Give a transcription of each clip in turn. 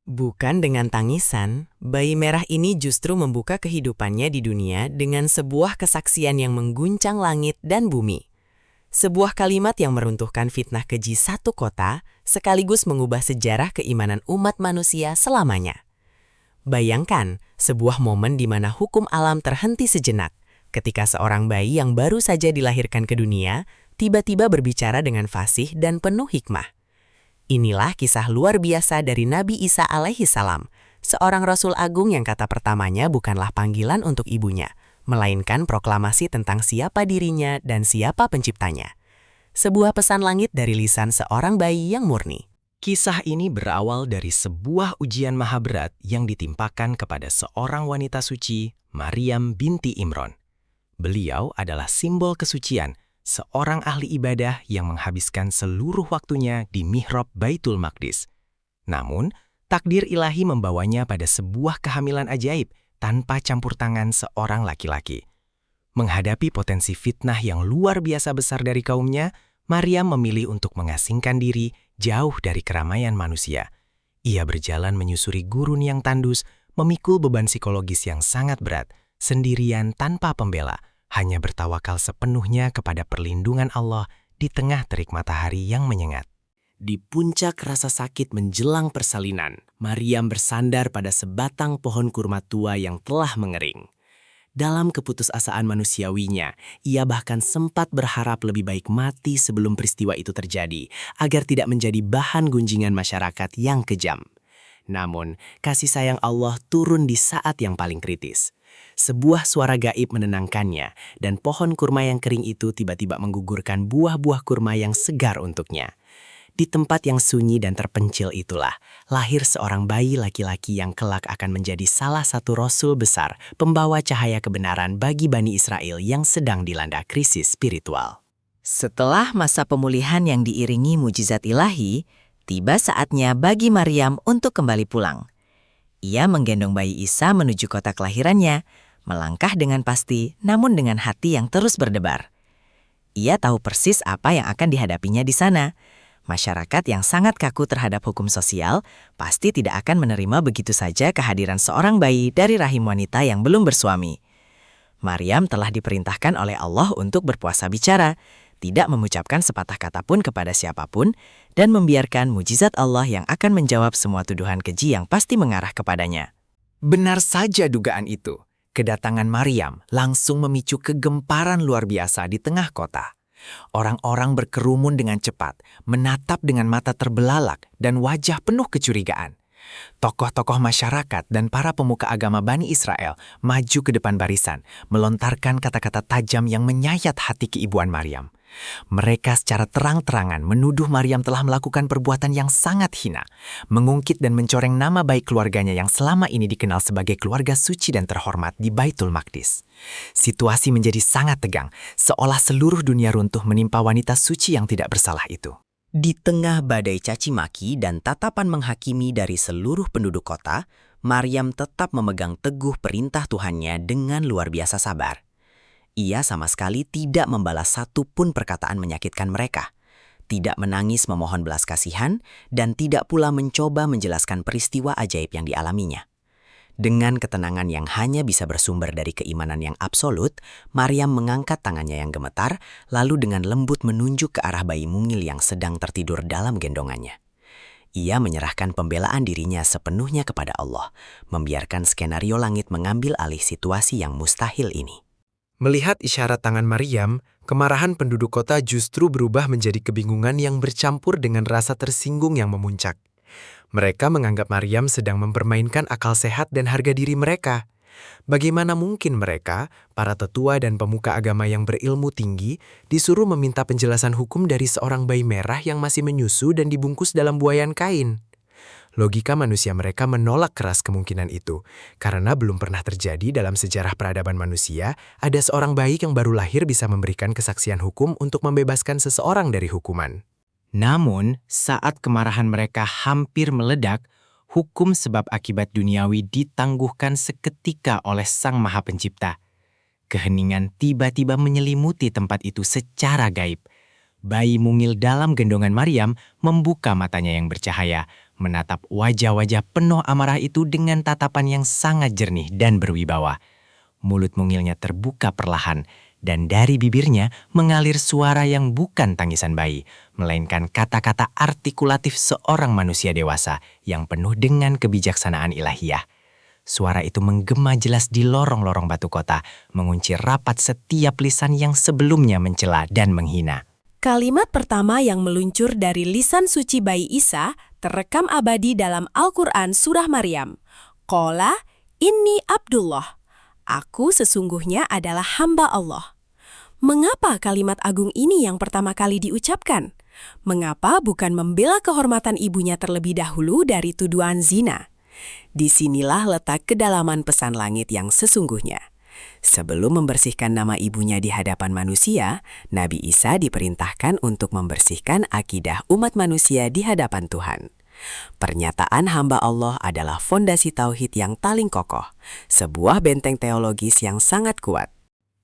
Bukan dengan tangisan, bayi merah ini justru membuka kehidupannya di dunia dengan sebuah kesaksian yang mengguncang langit dan bumi. Sebuah kalimat yang meruntuhkan fitnah keji satu kota, sekaligus mengubah sejarah keimanan umat manusia selamanya. Bayangkan, sebuah momen di mana hukum alam terhenti sejenak, ketika seorang bayi yang baru saja dilahirkan ke dunia, tiba-tiba berbicara dengan fasih dan penuh hikmah. Inilah kisah luar biasa dari Nabi Isa alaihi salam, seorang Rasul Agung yang kata pertamanya bukanlah panggilan untuk ibunya, melainkan proklamasi tentang siapa dirinya dan siapa penciptanya. Sebuah pesan langit dari lisan seorang bayi yang murni. Kisah ini berawal dari sebuah ujian maha berat yang ditimpakan kepada seorang wanita suci, Maryam binti Imran. Beliau adalah simbol kesucian, seorang ahli ibadah yang menghabiskan seluruh waktunya di mihrab Baitul Maqdis. Namun, takdir ilahi membawanya pada sebuah kehamilan ajaib tanpa campur tangan seorang laki-laki. Menghadapi potensi fitnah yang luar biasa besar dari kaumnya, Maryam memilih untuk mengasingkan diri jauh dari keramaian manusia. Ia berjalan menyusuri gurun yang tandus, memikul beban psikologis yang sangat berat, sendirian tanpa pembela, hanya bertawakal sepenuhnya kepada perlindungan Allah di tengah terik matahari yang menyengat. Di puncak rasa sakit menjelang persalinan, Maryam bersandar pada sebatang pohon kurma tua yang telah mengering. Dalam keputusasaan manusiawinya, ia bahkan sempat berharap lebih baik mati sebelum peristiwa itu terjadi, agar tidak menjadi bahan gunjingan masyarakat yang kejam. Namun, kasih sayang Allah turun di saat yang paling kritis. Sebuah suara gaib menenangkannya, dan pohon kurma yang kering itu tiba-tiba menggugurkan buah-buah kurma yang segar untuknya. Di tempat yang sunyi dan terpencil itulah, lahir seorang bayi laki-laki yang kelak akan menjadi salah satu rasul besar, pembawa cahaya kebenaran bagi Bani Israel yang sedang dilanda krisis spiritual. Setelah masa pemulihan yang diiringi mujizat ilahi, tiba saatnya bagi Maryam untuk kembali pulang. Ia menggendong bayi Isa menuju kota kelahirannya, melangkah dengan pasti namun dengan hati yang terus berdebar. Ia tahu persis apa yang akan dihadapinya di sana. Masyarakat yang sangat kaku terhadap hukum sosial pasti tidak akan menerima begitu saja kehadiran seorang bayi dari rahim wanita yang belum bersuami. Maryam telah diperintahkan oleh Allah untuk berpuasa bicara, tidak mengucapkan sepatah kata pun kepada siapapun, dan membiarkan mujizat Allah yang akan menjawab semua tuduhan keji yang pasti mengarah kepadanya. Benar saja dugaan itu. Kedatangan Maryam langsung memicu kegemparan luar biasa di tengah kota. Orang-orang berkerumun dengan cepat, menatap dengan mata terbelalak dan wajah penuh kecurigaan. Tokoh-tokoh masyarakat dan para pemuka agama Bani Israel maju ke depan barisan, melontarkan kata-kata tajam yang menyayat hati keibuan Maryam. Mereka secara terang-terangan menuduh Maryam telah melakukan perbuatan yang sangat hina, mengungkit dan mencoreng nama baik keluarganya yang selama ini dikenal sebagai keluarga suci dan terhormat di Baitul Maqdis. Situasi menjadi sangat tegang, seolah seluruh dunia runtuh menimpa wanita suci yang tidak bersalah itu. Di tengah badai caci maki dan tatapan menghakimi dari seluruh penduduk kota, Maryam tetap memegang teguh perintah Tuhannya dengan luar biasa sabar. Ia sama sekali tidak membalas satu pun perkataan menyakitkan mereka, tidak menangis memohon belas kasihan, dan tidak pula mencoba menjelaskan peristiwa ajaib yang dialaminya. Dengan ketenangan yang hanya bisa bersumber dari keimanan yang absolut, Maryam mengangkat tangannya yang gemetar, lalu dengan lembut menunjuk ke arah bayi mungil yang sedang tertidur dalam gendongannya. Ia menyerahkan pembelaan dirinya sepenuhnya kepada Allah, membiarkan skenario langit mengambil alih situasi yang mustahil ini. Melihat isyarat tangan Maryam, kemarahan penduduk kota justru berubah menjadi kebingungan yang bercampur dengan rasa tersinggung yang memuncak. Mereka menganggap Maryam sedang mempermainkan akal sehat dan harga diri mereka. Bagaimana mungkin mereka, para tetua dan pemuka agama yang berilmu tinggi, disuruh meminta penjelasan hukum dari seorang bayi merah yang masih menyusu dan dibungkus dalam buayan kain? Logika manusia mereka menolak keras kemungkinan itu, karena belum pernah terjadi dalam sejarah peradaban manusia, ada seorang bayi yang baru lahir bisa memberikan kesaksian hukum untuk membebaskan seseorang dari hukuman. Namun, saat kemarahan mereka hampir meledak, hukum sebab akibat duniawi ditangguhkan seketika oleh Sang Maha Pencipta. Keheningan tiba-tiba menyelimuti tempat itu secara gaib. Bayi mungil dalam gendongan Maryam membuka matanya yang bercahaya, menatap wajah-wajah penuh amarah itu dengan tatapan yang sangat jernih dan berwibawa. Mulut mungilnya terbuka perlahan, dan dari bibirnya mengalir suara yang bukan tangisan bayi, melainkan kata-kata artikulatif seorang manusia dewasa yang penuh dengan kebijaksanaan ilahiyah. Suara itu menggema jelas di lorong-lorong batu kota, mengunci rapat setiap lisan yang sebelumnya mencela dan menghina. Kalimat pertama yang meluncur dari lisan suci bayi Isa terekam abadi dalam Al-Quran Surah Maryam. Qala inni Abdullah. Aku sesungguhnya adalah hamba Allah. Mengapa kalimat agung ini yang pertama kali diucapkan? Mengapa bukan membela kehormatan ibunya terlebih dahulu dari tuduhan zina? Disinilah letak kedalaman pesan langit yang sesungguhnya. Sebelum membersihkan nama ibunya di hadapan manusia, Nabi Isa diperintahkan untuk membersihkan akidah umat manusia di hadapan Tuhan. Pernyataan hamba Allah adalah fondasi tauhid yang paling kokoh, sebuah benteng teologis yang sangat kuat.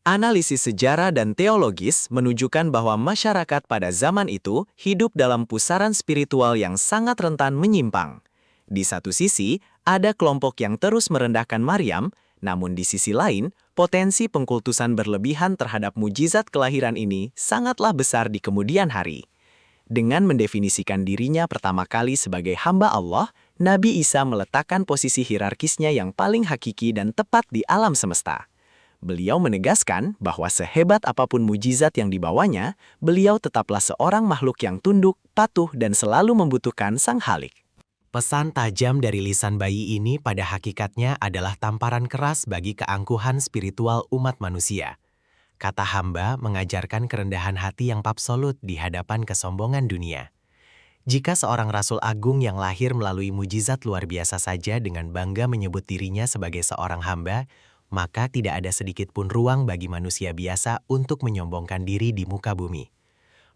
Analisis sejarah dan teologis menunjukkan bahwa masyarakat pada zaman itu hidup dalam pusaran spiritual yang sangat rentan menyimpang. Di satu sisi, ada kelompok yang terus merendahkan Maryam, namun di sisi lain, potensi pengkultusan berlebihan terhadap mujizat kelahiran ini sangatlah besar di kemudian hari. Dengan mendefinisikan dirinya pertama kali sebagai hamba Allah, Nabi Isa meletakkan posisi hierarkisnya yang paling hakiki dan tepat di alam semesta. Beliau menegaskan bahwa sehebat apapun mujizat yang dibawanya, beliau tetaplah seorang makhluk yang tunduk, patuh, dan selalu membutuhkan Sang Khalik. Pesan tajam dari lisan bayi ini pada hakikatnya adalah tamparan keras bagi keangkuhan spiritual umat manusia. Kata hamba mengajarkan kerendahan hati yang absolut di hadapan kesombongan dunia. Jika seorang rasul agung yang lahir melalui mujizat luar biasa saja dengan bangga menyebut dirinya sebagai seorang hamba, maka tidak ada sedikit pun ruang bagi manusia biasa untuk menyombongkan diri di muka bumi.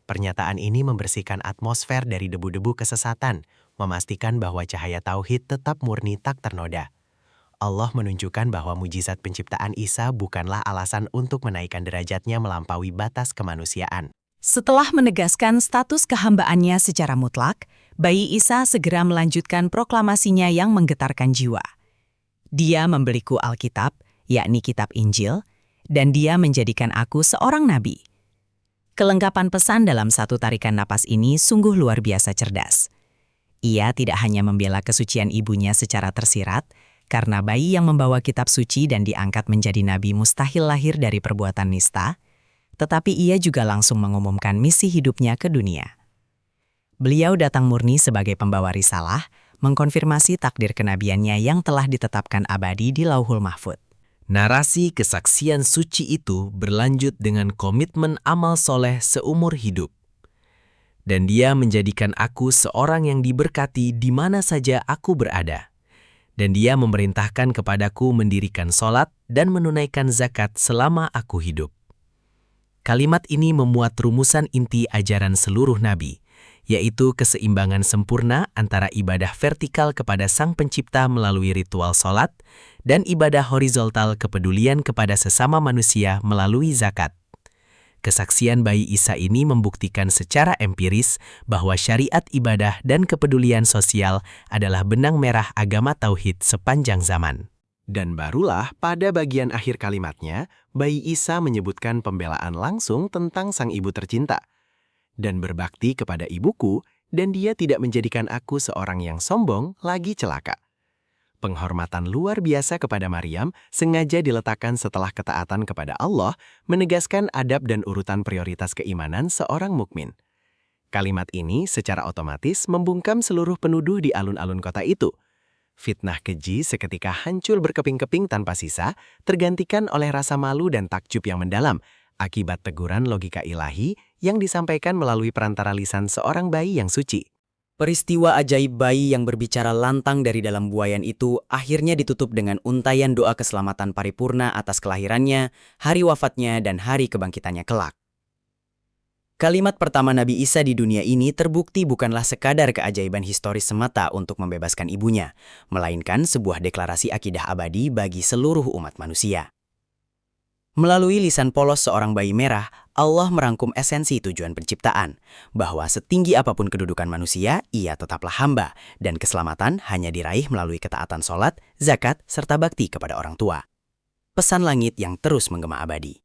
Pernyataan ini membersihkan atmosfer dari debu-debu kesesatan, memastikan bahwa cahaya tauhid tetap murni tak ternoda. Allah menunjukkan bahwa mujizat penciptaan Isa bukanlah alasan untuk menaikkan derajatnya melampaui batas kemanusiaan. Setelah menegaskan status kehambaannya secara mutlak, bayi Isa segera melanjutkan proklamasinya yang menggetarkan jiwa. Dia membeliku Alkitab, yakni kitab Injil, dan dia menjadikan aku seorang nabi. Kelengkapan pesan dalam satu tarikan napas ini sungguh luar biasa cerdas. Ia tidak hanya membela kesucian ibunya secara tersirat, karena bayi yang membawa kitab suci dan diangkat menjadi nabi mustahil lahir dari perbuatan nista, tetapi ia juga langsung mengumumkan misi hidupnya ke dunia. Beliau datang murni sebagai pembawa risalah, mengkonfirmasi takdir kenabiannya yang telah ditetapkan abadi di Lauhul Mahfudz. Narasi kesaksian suci itu berlanjut dengan komitmen amal soleh seumur hidup. Dan dia menjadikan aku seorang yang diberkati di mana saja aku berada. Dan dia memerintahkan kepadaku mendirikan sholat dan menunaikan zakat selama aku hidup. Kalimat ini memuat rumusan inti ajaran seluruh nabi, yaitu keseimbangan sempurna antara ibadah vertikal kepada Sang Pencipta melalui ritual sholat dan ibadah horizontal kepedulian kepada sesama manusia melalui zakat. Kesaksian bayi Isa ini membuktikan secara empiris bahwa syariat ibadah dan kepedulian sosial adalah benang merah agama tauhid sepanjang zaman. Dan barulah pada bagian akhir kalimatnya, bayi Isa menyebutkan pembelaan langsung tentang sang ibu tercinta. Dan berbakti kepada ibuku, dan dia tidak menjadikan aku seorang yang sombong lagi celaka. Penghormatan luar biasa kepada Maryam sengaja diletakkan setelah ketaatan kepada Allah, menegaskan adab dan urutan prioritas keimanan seorang mukmin. Kalimat ini secara otomatis membungkam seluruh penuduh di alun-alun kota itu. Fitnah keji seketika hancur berkeping-keping tanpa sisa, tergantikan oleh rasa malu dan takjub yang mendalam, akibat teguran logika ilahi yang disampaikan melalui perantara lisan seorang bayi yang suci. Peristiwa ajaib bayi yang berbicara lantang dari dalam buayan itu akhirnya ditutup dengan untaian doa keselamatan paripurna atas kelahirannya, hari wafatnya, dan hari kebangkitannya kelak. Kalimat pertama Nabi Isa di dunia ini terbukti bukanlah sekadar keajaiban historis semata untuk membebaskan ibunya, melainkan sebuah deklarasi akidah abadi bagi seluruh umat manusia. Melalui lisan polos seorang bayi merah, Allah merangkum esensi tujuan penciptaan, bahwa setinggi apapun kedudukan manusia, ia tetaplah hamba, dan keselamatan hanya diraih melalui ketaatan sholat, zakat, serta bakti kepada orang tua. Pesan langit yang terus menggema abadi.